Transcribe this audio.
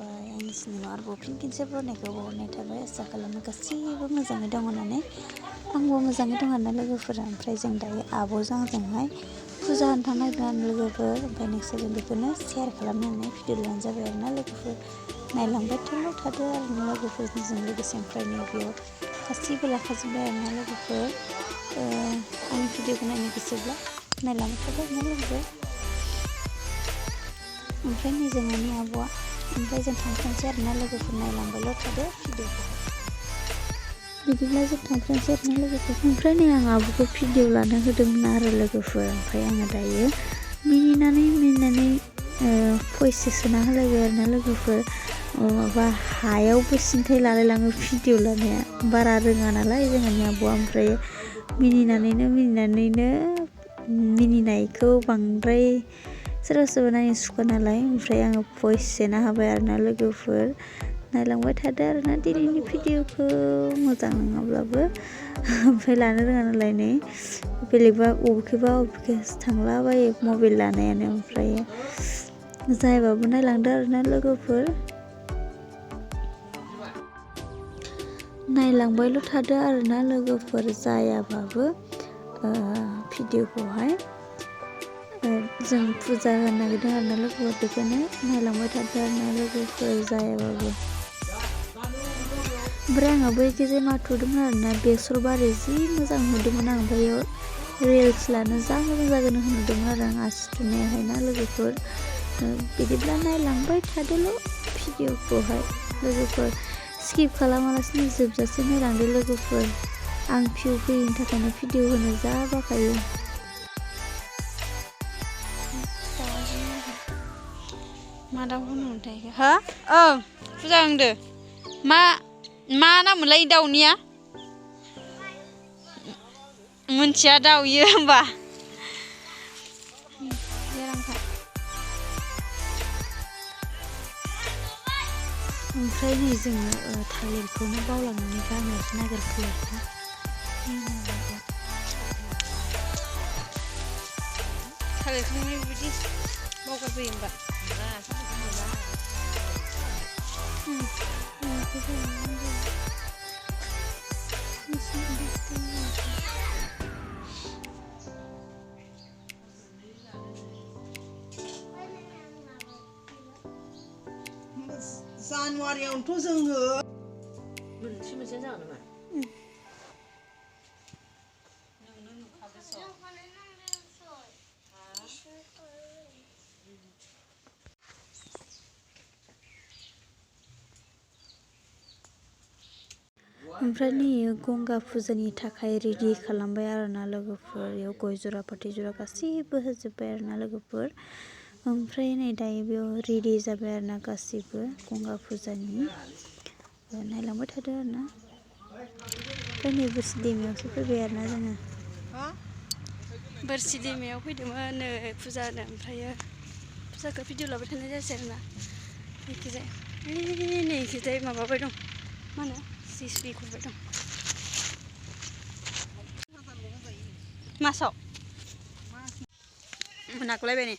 जाबाय आंनि सिनेमा आरोबाव फिन खेबसे बरनायखौ बावहरनाय थाबाय आसा खालामो गासैबो मोजाङै दङ होननानै आंबो मोजाङै दं आरोना लोगोफोरा ओमफ्राय जों दायो आब'जों आंजोंहाय फुजा होनो थांनो लोगोफोर ओमफ्राय नोंसोरो बेखौनो शेयार खालामनानै भिडिअ लानो जाबाय आरोना लोगोफोर नायलांबाय थादो आरोना लोगोफोरजों लोगोसे ओमफ्राय बेयाव गासैबो लाखाजोब्बाय आरोना लोगोफोर आंनि भिडिअखौ नायनो गोसोब्ला नायलांबाय थादो आरोना लोगोफोर ओमफ्राय नै जोंहानि आब'आ ओमफ्राय जों थांफानोसै आरोना लोगोफोर नायलांबायल' थादो भिडिअखौ बिदिब्ला जों थांफानोसै आरोना लोगोफोर ओमफ्राय नै आं आब'खौ भिडिअ लानो होदोंमोन आरो लोगोफोर ओमफ्राय आङो दायो मिनिनानै भइससो सोना होलायबाय आरोना लोगोफोर माबा हायावबो सिन्थाय लालायलाङो भिडिअ लानाया बारा रोङा नालाय जोंहानि आब'आ ओमफ्राय मिनिनायखौ बांद्राय सोरबा नायनो सुखुवा नालाय ओमफ्राय आङो भइस सोना होबाय आरोना लोगोफोर नायलांबाय थादो आरोना दिनैनि भिडिअखौ मोजां नङाब्लाबो ओमफ्राय लानो रोङा नालाय नै बेलेगबा अबेखैबासो थांलाबायो मबाइल लानायानो ओमफ्राय जायाबाबो नायलांदो आरोना लोगोफोर नायलांबायल' थादो आरोना लोगोफोर जायाबाबो भिडिअखौहाय जों फुजा होनो नागिरदों आरोना लोगोफोर बेखायनो नायलांबाय थादो आरोना लोगोफोर जायाबाबो ओमफ्राय आङो बैखिजाय माथुदोंमोन आरोना बेसर बारि जि मोजां नुदोंमोन आं ओमफ्राय रिल्स लानो जा मोजां जागोन होनदोंमोन आरो आं आसि थुनायावहाय ना लोगोफोर बिदिब्ला नायलांबाय थादोल' भिडिअखौहाय लोगोफोर स्किप खालामालासिनो जोबजासे नायलांदो लोगोफोर आं भिउ फैयिनि थाखायनो भिडिअ होनो जा बाखायो मा दाउ होनोमोनथाय हो ओं फुजा होनदो मा नाममोनलाय दाउनिया मोनथिया दाउ इयो होमबा ओमफ्राय नै जोङो थालिरखौनो बावलांनानै गारनोसो नागिरखो थालिरखौनो बिदि बावगारबोयो होमबा जानुवारियावनोथ' जोङो मोनसे जागोन नामा ओमफ्राय नै गंगा फुजानि थाखाय रेडि खालामबाय आरोना लोगोफोर बेयाव गय जरा फाथै जरा गासैबो होजोब्बाय आरोना लोगोफोर ओमफ्राय नै दायो बेयाव रेडि जाबाय आरोना गासैबो गंगा फुजानि नायलांबाय थादो आरोना ओमफ्राय नै बोरसि दैमायावसो फैबाय आरोना जोङो बोरसि दैमायाव फैदोंमोन नै फुजा होनो ओमफ्रायो फुजाखौ भिडिअ लाबाय थानाय जायासै आरोना नैखिजाय माबाबाय दं मा होनो जिसिबि खुरबाय दं मासाव मोनाखौलायबाय नै